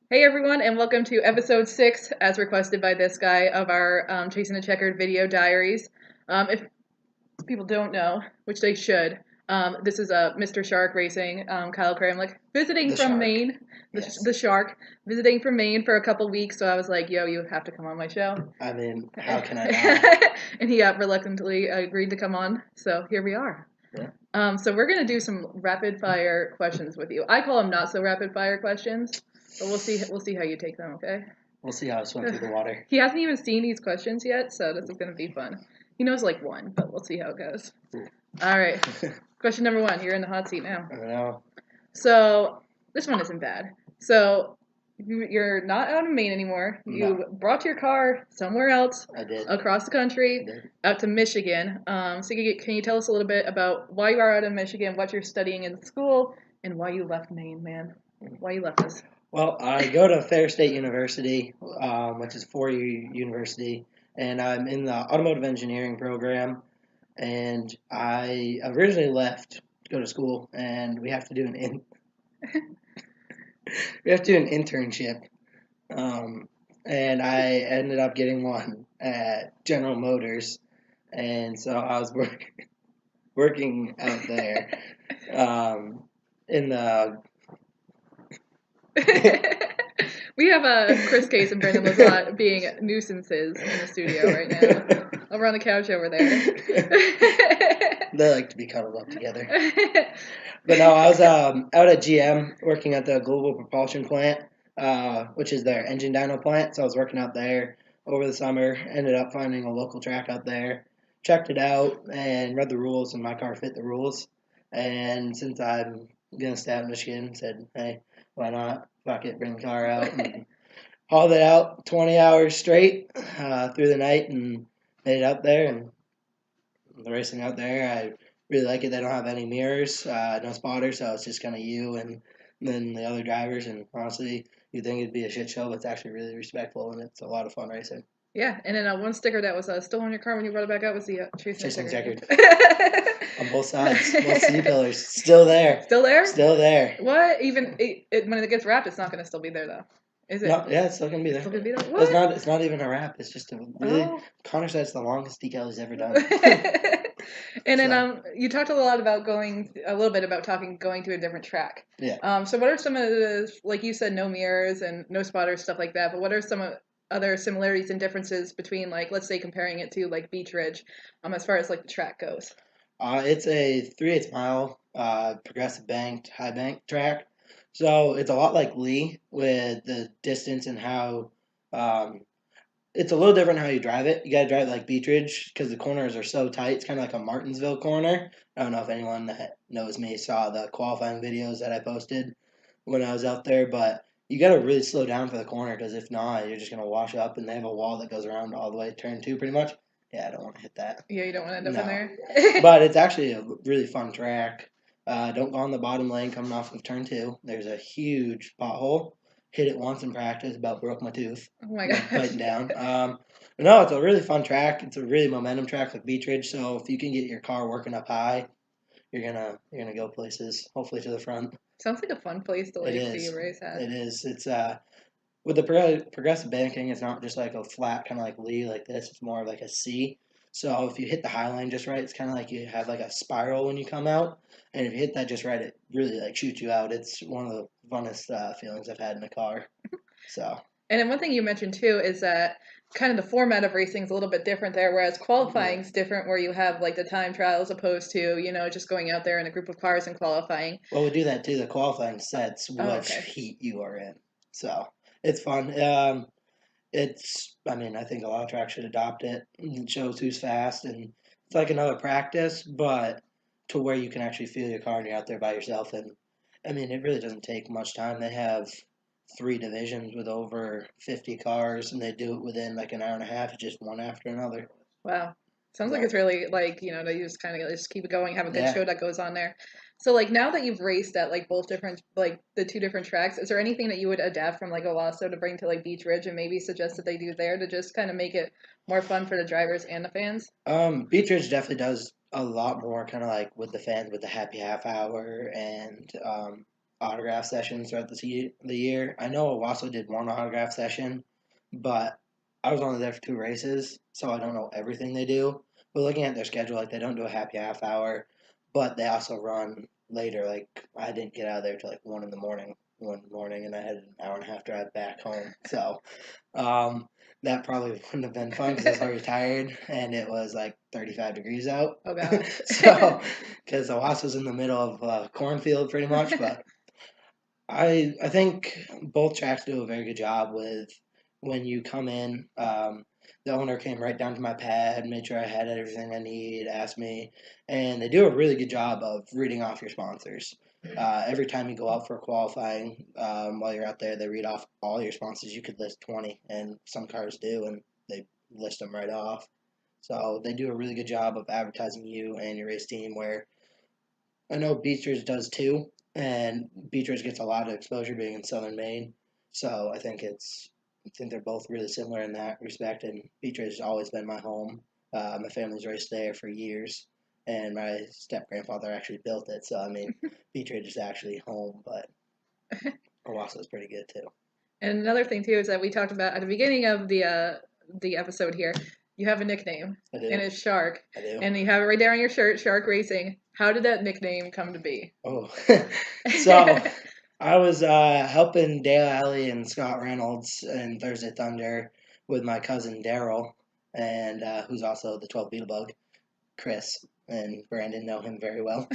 Hey everyone, and welcome to episode 6, as requested by this guy, of our Chasing the Checkered video diaries. If people don't know, which they should, this is Mr. Shark Racing, Kyle Kramlich, visiting The from shark. Maine, Yes. the Shark, visiting from Maine for a couple weeks, so I was like, yo, you have to come on my show. I mean, how can I not? And he reluctantly agreed to come on, so here we are. Yeah. So we're gonna do some rapid fire questions with you. I call them not so rapid fire questions, but we'll see how you take them. Okay. We'll see how I swim through the water. He hasn't even seen these questions yet, so this is gonna be fun. He knows like one, but we'll see how it goes. Cool. All right. Question number 1. You're in the hot seat now. I don't know. So this one isn't bad. So you're not out in Maine anymore. You brought your car somewhere else. I did. Across the country, I did. out to Michigan. So can you tell us a little bit about why you are out in Michigan, what you're studying in school, and why you left Maine, man? Why you left us? Well, I go to Fair State University, which is a four-year university, and I'm in the automotive engineering program. And I originally left to go to school, and we have to do an internship. And I ended up getting one at General Motors, and so I was working out there in the We have Chris Case and Brendan Lazat being nuisances in the studio right now. Over on the couch over there. They like to be cuddled up together. But no, I was out at GM working at the Global Propulsion Plant, which is their engine dyno plant. So I was working out there over the summer. Ended up finding a local track out there. Checked it out and read the rules, and my car fit the rules. And since I'm gonna stay out in Michigan, said, hey, why not? Fuck it, bring the car out. And hauled it out 20 hours straight through the night and made it out there. And the racing out there, I really like it. They don't have any mirrors, no spotters, so it's just kind of you and then the other drivers. And honestly, you think it'd be a shit show, but it's actually really respectful and it's a lot of fun racing. Yeah, and then one sticker that was still on your car when you brought it back out was the Chasing the Checkered. Checkered. On both sides, both C pillars, still there. Still there? Still there. What? Even when it gets wrapped, it's not going to still be there though. Is it? No, yeah, it's still gonna be there. Still gonna be there? What? It's not even a wrap. It's just a really. Oh. Connor said it's the longest decal he's ever done. And then you talked a lot about going to a different track. Yeah. So what are some of the, like you said, no mirrors and no spotters, stuff like that, but what are some other similarities and differences between, like, let's say comparing it to like Beech Ridge, as far as like the track goes? It's a 3/8 mile progressive banked high bank track. So it's a lot like Lee with the distance and how it's a little different how you drive it. You got to drive it like Beech Ridge because the corners are so tight. It's kind of like a Martinsville corner. I don't know if anyone that knows me saw the qualifying videos that I posted when I was out there, but you got to really slow down for the corner because if not, you're just going to wash up. And they have a wall that goes around all the way to turn 2 pretty much. Yeah, I don't want to hit that. Yeah, you don't want to end up No. in there. But it's actually a really fun track. Don't go on the bottom lane coming off of turn 2. There's a huge pothole. Hit it once in practice, about broke my tooth. Oh my gosh. Biting down. No, it's a really fun track. It's a really momentum track like Beech Ridge. So if you can get your car working up high, you're gonna go places. Hopefully to the front. Sounds like a fun place to see a race at. It is. It's with the progressive banking, it's not just like a flat kind of like Lee like this. It's more like a C. So if you hit the high line just right, it's kind of like you have like a spiral when you come out. And if you hit that just right, it really like shoots you out. It's one of the funnest feelings I've had in a car. So. And then one thing you mentioned too is that kind of the format of racing is a little bit different there, whereas qualifying is different, where you have like the time trial as opposed to just going out there in a group of cars and qualifying. Well, we do that too. The qualifying sets which heat you are in, so it's fun. I think a lot of tracks should adopt it. It shows who's fast, and it's like another practice, but to where you can actually feel your car and you're out there by yourself. And I mean, it really doesn't take much time. They have 3 divisions with over 50 cars, and they do it within like an hour and a half, just one after another. Wow. Sounds like it's really like, that you just kind of just keep it going, have a good show that goes on there. So like now that you've raced at like both different, like the 2 different tracks, is there anything that you would adapt from like Owosso to bring to like Beech Ridge and maybe suggest that they do there to just kind of make it more fun for the drivers and the fans? Beech Ridge definitely does a lot more kind of like with the fans with the happy half hour and autograph sessions throughout the year. I know Owosso did one autograph session, but I was only there for 2 races, so I don't know everything they do. But looking at their schedule, like they don't do a happy half hour, but they also run later. Like I didn't get out of there till like 1 in the morning one morning, and I had an hour and a half drive back home. So that probably wouldn't have been fun because I was already tired, and it was like 35 degrees out. Oh gosh. So because Owosso's in the middle of a cornfield pretty much, but I think both tracks do a very good job with when you come in. The owner came right down to my pad, made sure I had everything I need, asked me, and they do a really good job of reading off your sponsors. Every time you go out for qualifying, while you're out there, they read off all your sponsors. You could list 20, and some cars do, and they list them right off. So they do a really good job of advertising you and your race team, where I know Beech Ridge does too, and Beech Ridge gets a lot of exposure being in southern Maine. So I think they're both really similar in that respect. And Beech Ridge has always been my home. My family's raced there for years, and my step grandfather actually built it. So I mean, Beech Ridge is actually home, but Owosso is pretty good too. And another thing too is that we talked about at the beginning of the episode here. You have a nickname, I do. and it's Shark. I do. And you have it right there on your shirt, Shark Racing. How did that nickname come to be? Oh, so I was helping Dale Alley and Scott Reynolds in Thursday Thunder with my cousin Daryl, and who's also the 12 Beetlebug, Chris, and Brandon know him very well.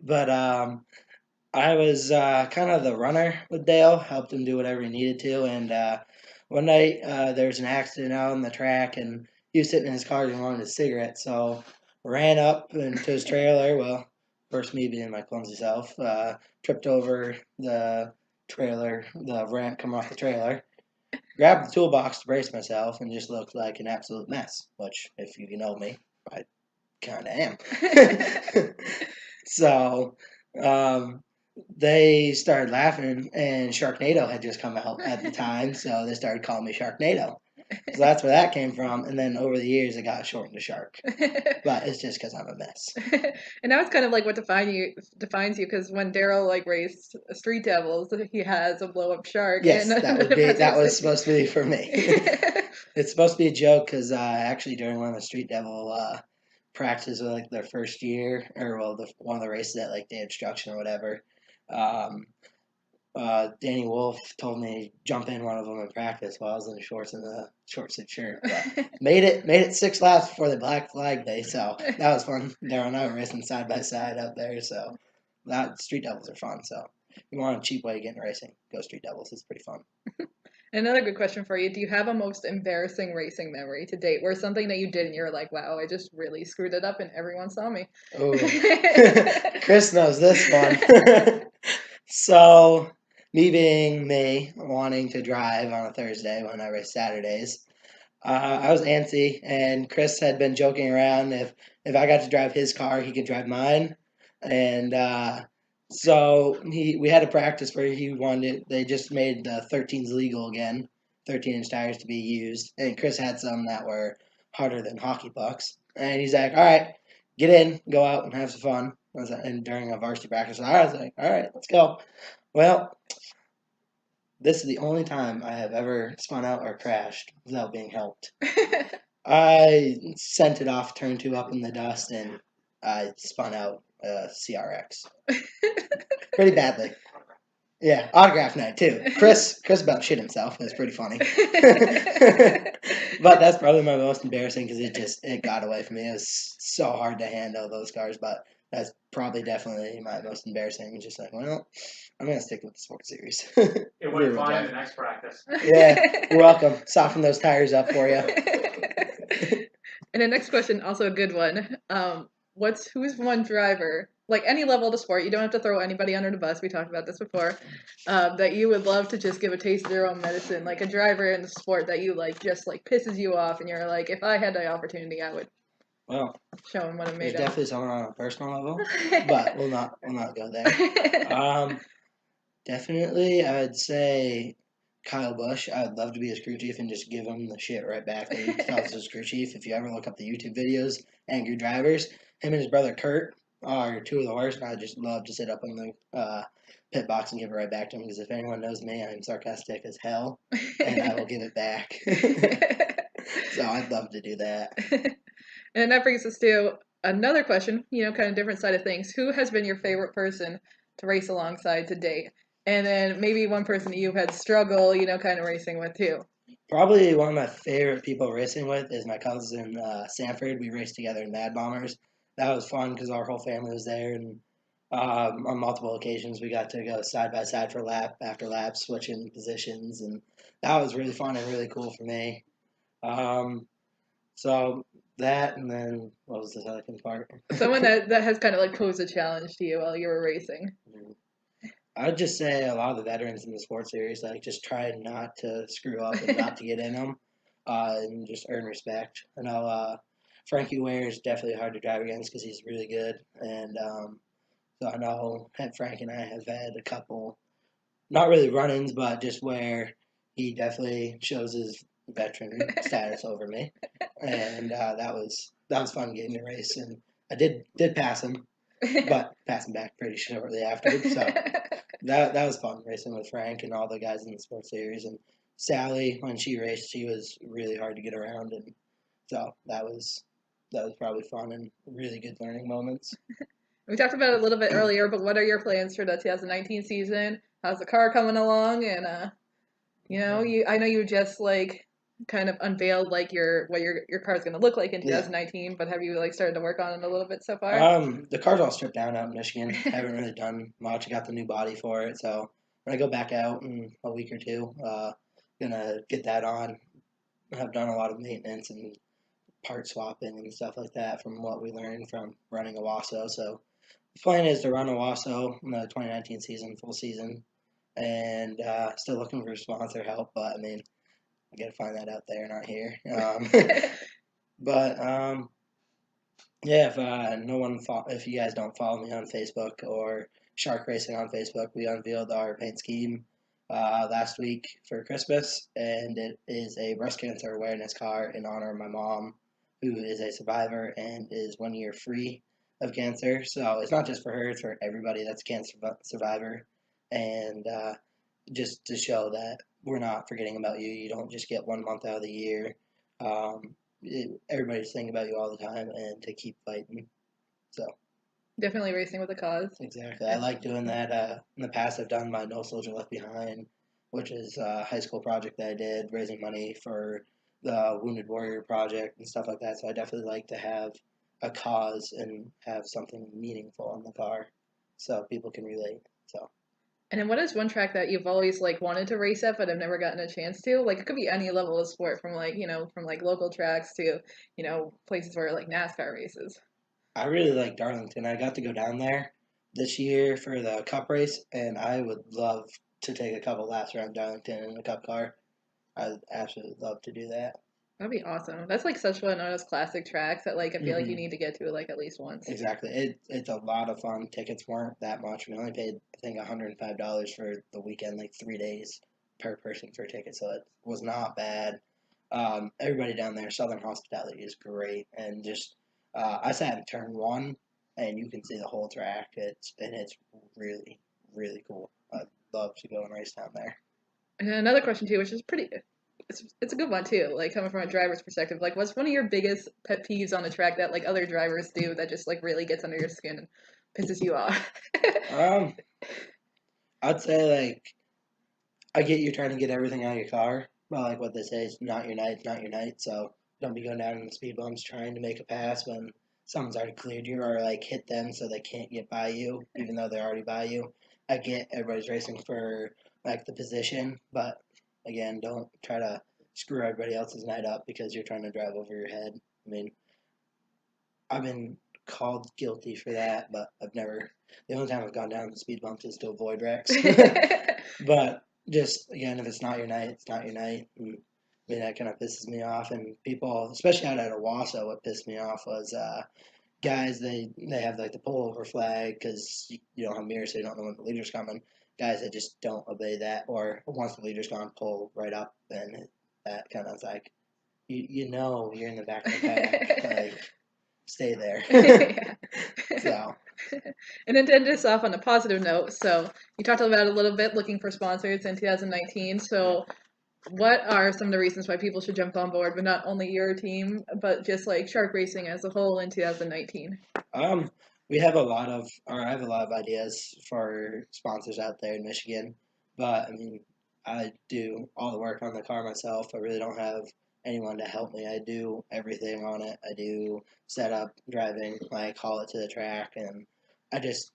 But I was kind of the runner with Dale, helped him do whatever he needed to, and one night there was an accident out on the track, and he was sitting in his car and wanted a cigarette, so ran up into his trailer. Well, first me being my clumsy self, tripped over the trailer, the ramp coming off the trailer, grabbed the toolbox to brace myself, and just looked like an absolute mess, which, if you know me, I kind of am. So they started laughing, and Sharknado had just come out at the time, so they started calling me Sharknado. So that's where that came from, and then over the years it got shortened to Shark. But it's just because I'm a mess. And that was kind of like what defines you, because when Daryl like raced Street Devils, he has a blow up shark. Yes, and that was supposed to be for me. It's supposed to be a joke because actually during one of the Street Devil practices, like their first year, or well, one of the races at like day instruction or whatever. Danny Wolf told me to jump in one of them in practice while I was in the shorts and the short sleeve shirt. But made it 6 laps before the Black Flag Day, so that was fun. Daryl and I were racing side by side out there, so that Street Devils are fun. So if you want a cheap way to get into racing, go Street Devils. It's pretty fun. Another good question for you: do you have a most embarrassing racing memory to date, where something that you did and you're like, "Wow, I just really screwed it up," and everyone saw me? Oh, Chris knows this one. So, me being me, wanting to drive on a Thursday when I race Saturdays, I was antsy, and Chris had been joking around if I got to drive his car, he could drive mine, and so we had a practice where he wanted. They just made the 13s legal again, 13-inch tires to be used, and Chris had some that were harder than hockey pucks, and he's like, "All right, get in, go out, and have some fun." And during a varsity practice, I was like, "All right, let's go." Well, this is the only time I have ever spun out or crashed without being helped. I sent it off turn 2 up in the dust, and I spun out a CRX. Pretty badly. Yeah, autograph night too. Chris about shit himself. It was pretty funny. But that's probably my most embarrassing because it got away from me. It was so hard to handle those cars, but that's probably definitely my most embarrassing. Just like, well, I'm gonna stick with the Sport Series. It went fine in the next practice. Yeah, you're welcome. Soften those tires up for you. And the next question, also a good one. Who's one driver, like any level of the sport, you don't have to throw anybody under the bus, we talked about this before, that you would love to just give a taste of their own medicine, like a driver in the sport that you like just like pisses you off, and you're like, if I had the opportunity, I would show him what I'm made of. There's definitely someone on a personal level, but we'll not go there. Definitely, I would say Kyle Busch. I would love to be his crew chief and just give him the shit right back that he tells his crew chief. If you ever look up the YouTube videos, Angry Drivers, him and his brother Kurt are two of the worst, and I just love to sit up in the pit box and give it right back to them, because if anyone knows me, I'm sarcastic as hell, and I will give it back. So I'd love to do that. And that brings us to another question, kind of different side of things. Who has been your favorite person to race alongside to date? And then maybe one person that you've had struggle, kind of racing with too. Probably one of my favorite people racing with is my cousin Sanford. We raced together in Mad Bombers. That was fun because our whole family was there, and on multiple occasions we got to go side by side for lap after lap, switching positions, and that was really fun and really cool for me. So that, and then what was the second part? Someone that has kind of like posed a challenge to you while you were racing. I'd just say a lot of the veterans in the sports series, like, just try not to screw up and not to get in them, and just earn respect. I know Frankie Ware is definitely hard to drive against because he's really good, and so I know Frank and I have had a couple, not really run-ins, but just where he definitely shows his veteran status over me, and that was fun getting the race, and I did pass him, but passed him back pretty shortly afterwards. So that was fun racing with Frank and all the guys in the sports series, and Sally, when she raced, she was really hard to get around, and so that was probably fun and really good learning moments. We talked about it a little bit earlier, but what are your plans for the 2019 season? How's the car coming along? And I know you just like kind of unveiled like what your car's going to look like in 2019, but have you like started to work on it a little bit so far? The car's all stripped down out in Michigan. I haven't really done much. I got the new body for it, so when I go back out in a week or two, gonna get that on. I've done a lot of maintenance and part swapping and stuff like that from what we learned from running Owosso. So the plan is to run Owosso in the 2019 season, full season, and still looking for sponsor help. But I mean, I gotta find that out there, not here. But yeah, if you guys don't follow me on Facebook or Shark Racing on Facebook, we unveiled our paint scheme last week for Christmas, and it is a breast cancer awareness car in honor of my mom, who is a survivor and is 1 year free of cancer. So it's not just for her; it's for everybody that's a cancer survivor, and just to show that we're not forgetting about you. You don't just get 1 month out of the year. Everybody's thinking about you all the time, and to keep fighting. So definitely racing with a cause. Exactly. I like doing that. In the past, I've done my No Soldier Left Behind, which is a high school project that I did, raising money for the Wounded Warrior Project and stuff like that. So I definitely like to have a cause and have something meaningful on the car so people can relate. So. And then what is one track that you've always like wanted to race at but have never gotten a chance to? Like it could be any level of sport, from like, from like local tracks to, places where like NASCAR races. I really like Darlington. I got to go down there this year for the Cup race, and I would love to take a couple laps around Darlington in a Cup car. I'd absolutely love to do that. That'd be awesome. That's like such one of those classic tracks that like I feel like you need to get to like at least once. Exactly. It's a lot of fun. Tickets weren't that much. We only paid, I think, $105 for the weekend, like 3 days per person for a ticket, so it was not bad. Everybody down there, Southern hospitality is great, and just I sat in turn 1, and you can see the whole track. It's really, really cool. I'd love to go and race down there. And another question too, which is it's a good one too, like coming from a driver's perspective. Like, what's one of your biggest pet peeves on the track that like other drivers do that just like really gets under your skin and pisses you off? I'd say like I get you trying to get everything out of your car, but like what they say is not your night, not your night. So don't be going down in the speed bumps trying to make a pass when someone's already cleared you, or like hit them so they can't get by you, even though they're already by you. I get everybody's racing for like the position, but again, don't try to screw everybody else's night up because you're trying to drive over your head. I mean, I've been called guilty for that, but I've never. The only time I've gone down the speed bumps is to avoid wrecks. But just again, if it's not your night, it's not your night. And, I mean, that kind of pisses me off. And people, especially out at Owosso, what pissed me off was guys. They have like the pullover flag because you don't have mirrors, so you don't know when the leader's coming. Guys that just don't obey that, or once the leader's gone, pull right up, and that kind of like, you're in the back of the pack, like stay there. So And then to end this off on a positive note, so you talked about it a little bit, looking for sponsors in 2019. So what are some of the reasons why people should jump on board, but not only your team, but just like shark racing as a whole in 2019? We have a lot of, or I have a lot of ideas for sponsors out there in Michigan, but I mean, I do all the work on the car myself. I really don't have anyone to help me. I do everything on it. I do setup, driving, like haul it to the track, and I just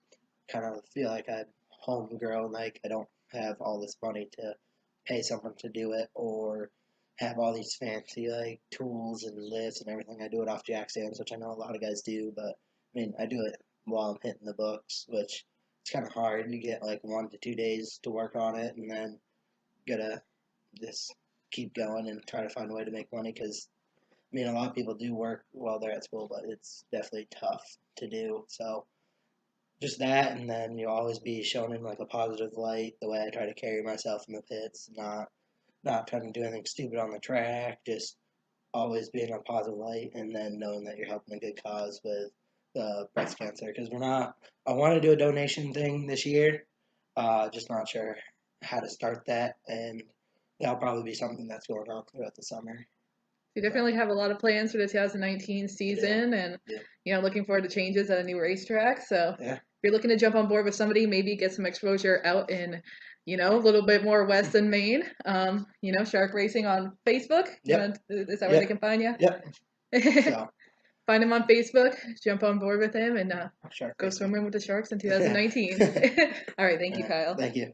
kind of feel like I'm homegrown. Like I don't have all this money to pay someone to do it or have all these fancy like tools and lifts and everything. I do it off jack stands, which I know a lot of guys do, but I mean I do it while I'm hitting the books, which it's kind of hard. You get like 1 to 2 days to work on it, and then gotta just keep going and try to find a way to make money. Because I mean, a lot of people do work while they're at school, but it's definitely tough to do. So just that, and then you'll always be shown in like a positive light. The way I try to carry myself in the pits, not trying to do anything stupid on the track, just always being a positive light, and then knowing that you're helping a good cause with breast cancer. Because I want to do a donation thing this year, just not sure how to start that, and that'll probably be something that's going on throughout the summer. You definitely have a lot of plans for the 2019 season, and looking forward to changes at a new racetrack. So if you're looking to jump on board with somebody, maybe get some exposure out in, a little bit more west than Maine. Shark Racing on Facebook. Is that where they can find you? So. Find him on Facebook, jump on board with him, and go swimming with the sharks in 2019. All right, thank you, Kyle. Thank you.